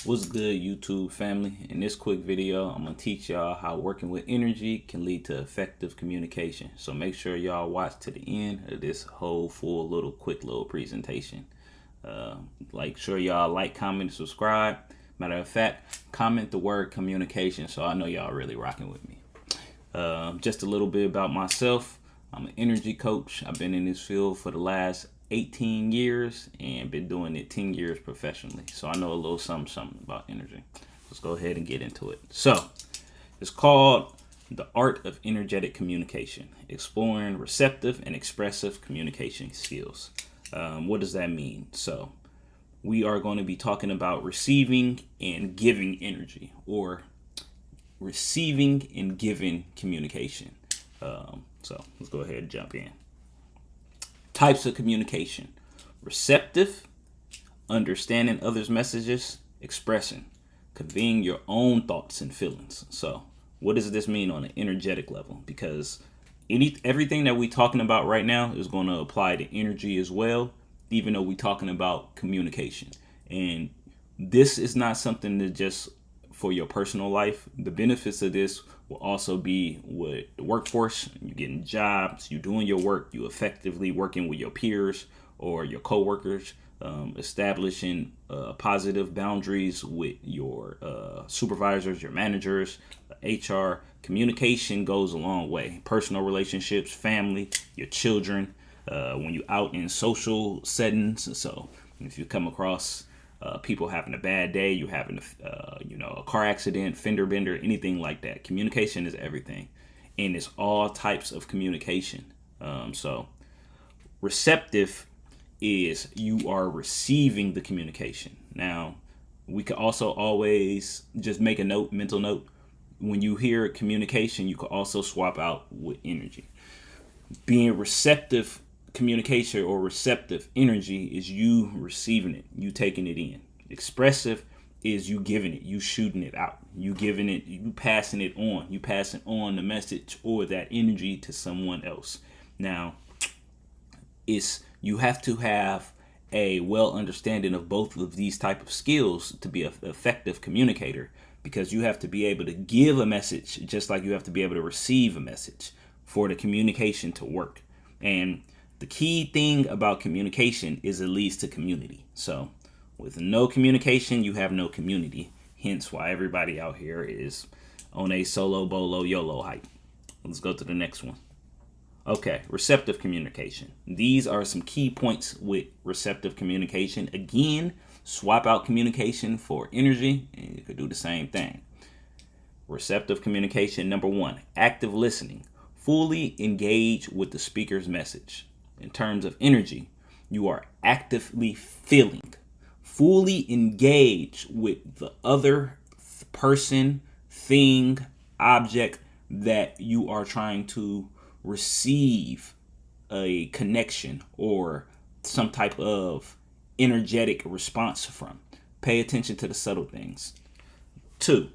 What's good, YouTube family? In this quick video, I'm gonna teach y'all how working with energy can lead to effective communication. So make sure y'all watch to the end of this whole full quick little presentation. Sure y'all like, comment, subscribe. Matter of fact, comment the word communication so I know y'all really rocking with me. Just a little bit about myself. I'm an energy coach. I've been in this field for the last 18 years and been doing it 10 years professionally. So I know a little something about energy. Let's go ahead and get into it. So it's called The Art of Energetic Communication, exploring receptive and expressive communication skills. What does that mean? So we are going to be talking about receiving and giving energy, or receiving and giving communication. So let's go ahead and jump in. Types of communication: receptive, understanding others' messages; expressing, conveying your own thoughts and feelings. So what does this mean on an energetic level? Because everything that we're talking about right now is going to apply to energy as well, even though we're talking about communication. And this is not something that just for your personal life. The benefits of this will also be with the workforce. You're getting jobs, you're doing your work, you effectively working with your peers or your coworkers, establishing positive boundaries with your supervisors, your managers, HR. Communication goes a long way. Personal relationships, family, your children, when you're out in social settings. So if you come across people having a bad day, you having a car accident, fender bender, anything like that. Communication is everything, and it's all types of communication. So receptive is you are receiving the communication. Now, we could also always just make a mental note. When you hear communication, you could also swap out with energy. Being receptive communication or receptive energy is you receiving it, you taking it in. Expressive is you giving it, you shooting it out, you giving it, you passing it on, you passing on the message or that energy to someone else. Now, you have to have a well understanding of both of these type of skills to be an effective communicator, because you have to be able to give a message just like you have to be able to receive a message for the communication to work. And the key thing about communication is it leads to community. So with no communication, you have no community. Hence why everybody out here is on a solo, bolo, YOLO hype. Let's go to the next one. Okay, receptive communication. These are some key points with receptive communication. Again, swap out communication for energy, and you could do the same thing. Receptive communication, number one, active listening. Fully engage with the speaker's message. In terms of energy, you are actively feeling, fully engage with the other person, thing, object that you are trying to receive a connection or some type of energetic response from. Pay attention to the subtle things. Two,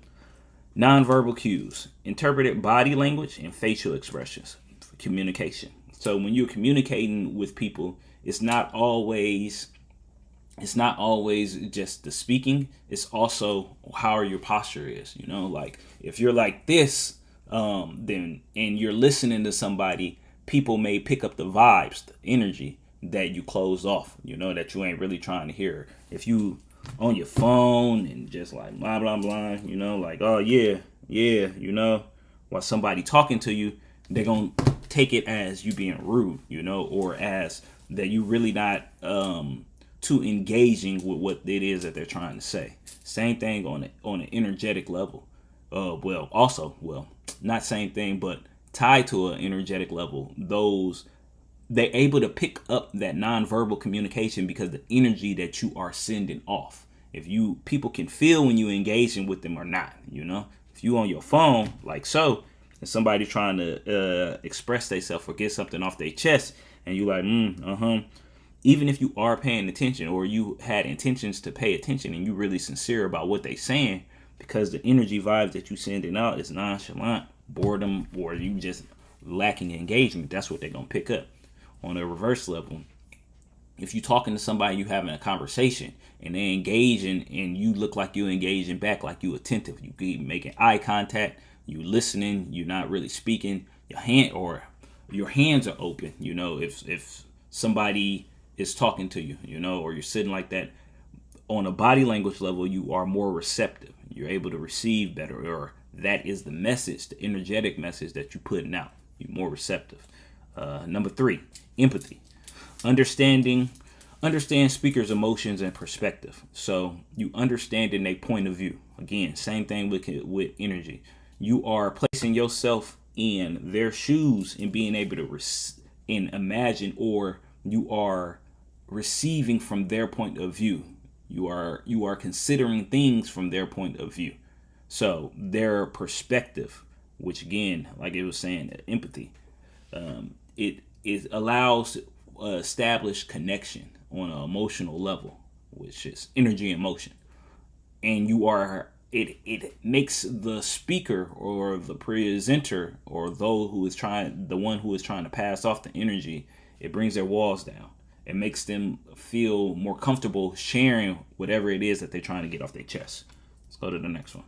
nonverbal cues. Interpreted body language and facial expressions for communication. So when you're communicating with people, it's not always just the speaking. It's also how your posture is. Like if you're like this, then and you're listening to somebody, people may pick up the vibes, the energy that you closed off. That you ain't really trying to hear. If you on your phone and just like blah blah blah, like oh yeah, while somebody talking to you, they're gonna take it as you being rude, or as that you really not too engaging with what it is that they're trying to say. Same thing on an energetic level. Not same thing, but tied to an energetic level. They're able to pick up that nonverbal communication because the energy that you are sending off. People can feel when you engaging with them or not. If you on your phone like so, and somebody trying to express themselves or get something off their chest, and you like even if you are paying attention or you had intentions to pay attention and you really sincere about what they saying, because the energy vibes that you sending out is nonchalant, boredom, or you just lacking engagement, that's what they're gonna pick up. On a reverse level, If you're talking to somebody, you having a conversation, and they engaging, and you look like you engaging back, like you attentive, you keep making eye contact, you listening, you're not really speaking, your hands are open. If somebody is talking to you, or you're sitting like that, on a body language level, you are more receptive. You're able to receive better, or that is the message, the energetic message that you're putting out. You're more receptive. Number 3, empathy. Understand speakers' emotions and perspective. So you understanding their point of view. Again, same thing with energy. You are placing yourself in their shoes and being able to and imagine, or you are receiving from their point of view. You are considering things from their point of view. So their perspective, which again, like it was saying, empathy, it allows establish connection on an emotional level, which is energy and motion. And it makes the speaker or the presenter or the one who is trying to pass off the energy, it brings their walls down. It makes them feel more comfortable sharing whatever it is that they're trying to get off their chest. Let's go to the next one.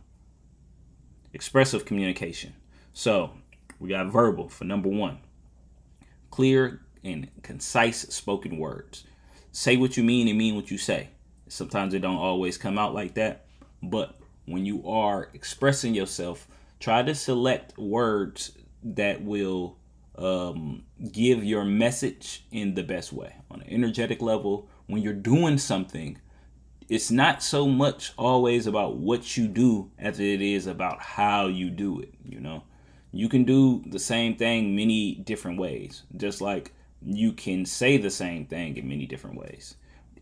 Expressive communication. So we got verbal for number 1. Clear and concise spoken words. Say what you mean and mean what you say. Sometimes it don't always come out like that, but when you are expressing yourself, try to select words that will give your message in the best way. On an energetic level, when you're doing something, it's not so much always about what you do as it is about how you do it. You can do the same thing many different ways, just like you can say the same thing in many different ways.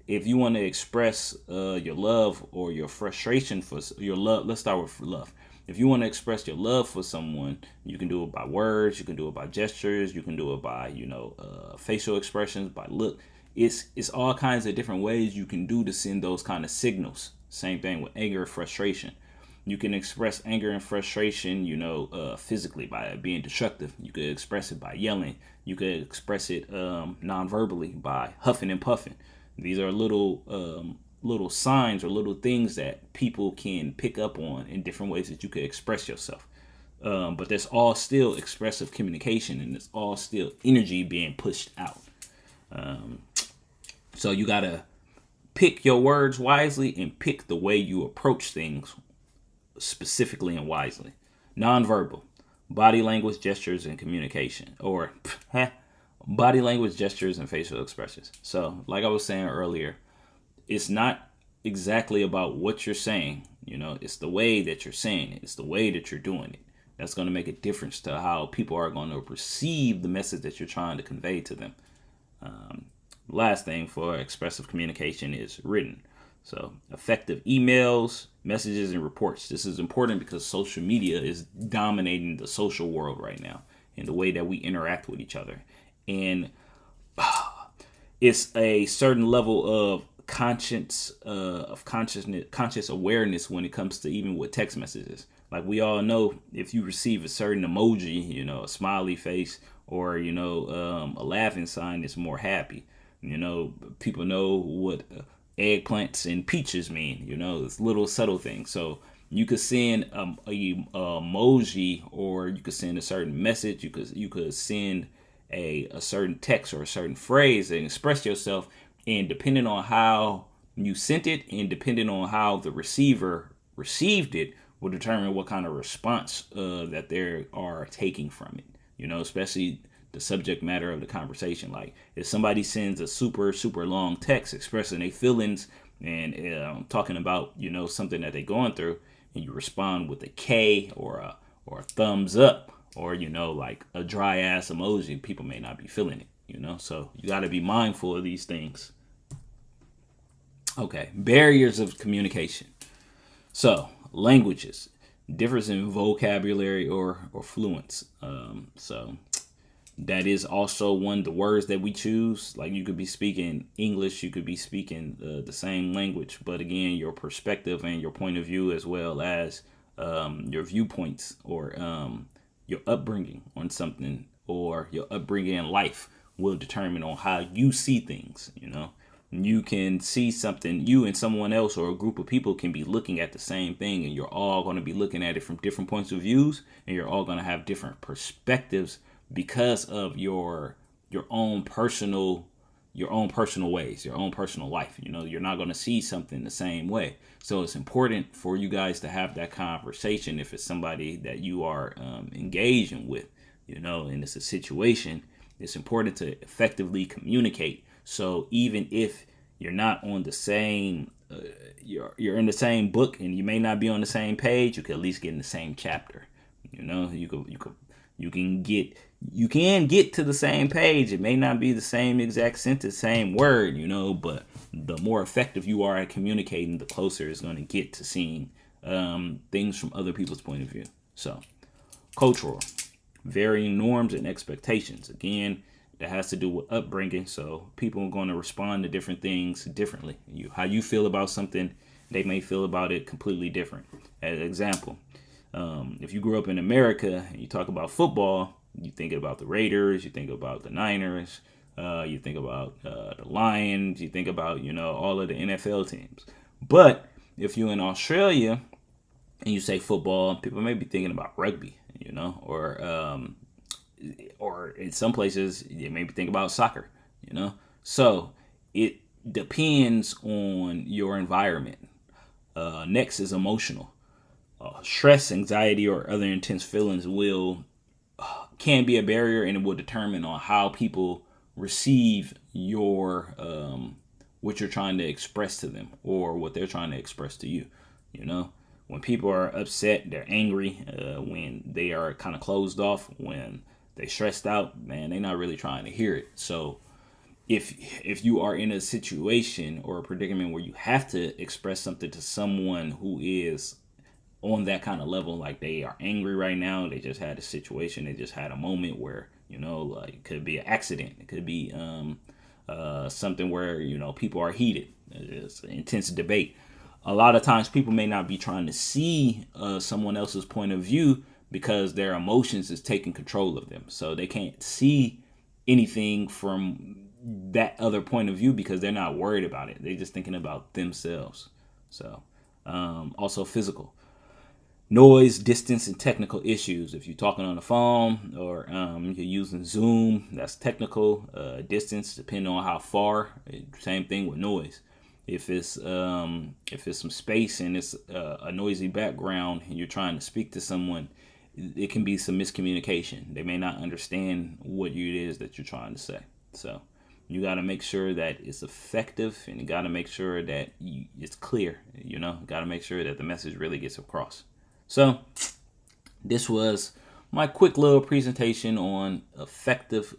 If you want to express your love or your frustration for your love, let's start with love. If you want to express your love for someone, you can do it by words, you can do it by gestures, you can do it by facial expressions, by look. It's all kinds of different ways you can do to send those kind of signals. Same thing with anger and frustration. You can express anger and frustration, physically by being destructive. You could express it by yelling. You could express it non-verbally by huffing and puffing. These are little signs or little things that people can pick up on in different ways that you could express yourself. But that's all still expressive communication, and it's all still energy being pushed out. So you got to pick your words wisely and pick the way you approach things specifically and wisely. Nonverbal, body language, gestures, and communication, or body language, gestures, and facial expressions. So like I was saying earlier, it's not exactly about what you're saying. It's the way that you're saying it. It's the way that you're doing it. That's going to make a difference to how people are going to perceive the message that you're trying to convey to them. Last thing for expressive communication is written. So effective emails, messages, and reports. This is important because social media is dominating the social world right now in the way that we interact with each other. And it's a certain level of conscious awareness when it comes to even with text messages. Like we all know, if you receive a certain emoji, a smiley face, or a laughing sign, it's more happy. People know what eggplants and peaches mean. It's little subtle things. So you could send a emoji, or you could send a certain message. You could send a certain text or a certain phrase and express yourself. And depending on how you sent it, and depending on how the receiver received it, will determine what kind of response that they are taking from it. Especially the subject matter of the conversation. Like if somebody sends a super long text expressing their feelings and talking about something that they're going through, and you respond with a K or a thumbs up, or like a dry ass emoji, people may not be feeling it. So you got to be mindful of these things. Okay, barriers of communication. So languages, difference in vocabulary or fluence. So that is also one, the words that we choose. Like you could be speaking English, you could be speaking the same language, but again, your perspective and your point of view, as well as your viewpoints, or your upbringing on something, or your upbringing in life, will determine on how you see things. you can see something, you and someone else or a group of people can be looking at the same thing, and you're all going to be looking at it from different points of views, and you're all going to have different perspectives because of your own personal ways, your own personal life. You're not going to see something the same way. So it's important for you guys to have that conversation if it's somebody that you are engaging with, and it's a situation. It's important to effectively communicate. So even if you're not on the same, you're in the same book and you may not be on the same page, you can at least get in the same chapter. You can get to the same page. It may not be the same exact sentence, same word, but the more effective you are at communicating, the closer it's going to get to seeing things from other people's point of view. So, cultural, varying norms and expectations. Again, that has to do with upbringing. So people are going to respond to different things differently. How you feel about something, they may feel about it completely different. As an example, if you grew up in America and you talk about football, you think about the Raiders, you think about the Niners, you think about the Lions, you think about, all of the NFL teams. But if you're in Australia and you say football, people may be thinking about rugby, or in some places you maybe think about soccer, So it depends on your environment. Next is emotional. Stress, anxiety, or other intense feelings can be a barrier, and it will determine on how people receive your what you're trying to express to them or what they're trying to express to you. When people are upset, they're angry. When they are kind of closed off, when they stressed out, man, they're not really trying to hear it. So if you are in a situation or a predicament where you have to express something to someone who is on that kind of level, like they are angry right now, they just had a situation, they just had a moment where, like it could be an accident, it could be something where, people are heated, it's an intense debate. A lot of times people may not be trying to see someone else's point of view because their emotions is taking control of them. So they can't see anything from that other point of view because they're not worried about it. They're just thinking about themselves. So also physical. Noise, distance, and technical issues. If you're talking on the phone or you're using Zoom, that's technical. Distance, depending on how far. Same thing with noise. If it's some space and it's a noisy background and you're trying to speak to someone, it can be some miscommunication. They may not understand what it is that you're trying to say. So you got to make sure that it's effective, and you got to make sure that it's clear. Got to make sure that the message really gets across. So this was my quick little presentation on effective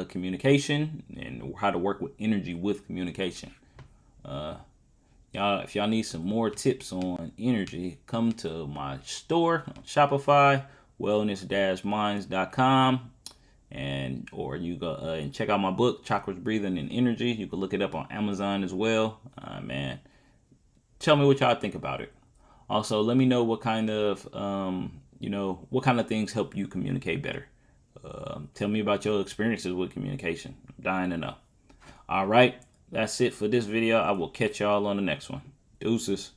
communication and how to work with energy with communication. Y'all, if y'all need some more tips on energy, come to my store on Shopify, wellness-minds.com, or you go and check out my book, Chakras, Breathing, and Energy. You can look it up on Amazon as well. Man, tell me what y'all think about it. Also, let me know what kind of things help you communicate better. Tell me about your experiences with communication. I'm dying to know. All right. That's it for this video. I will catch y'all on the next one. Deuces.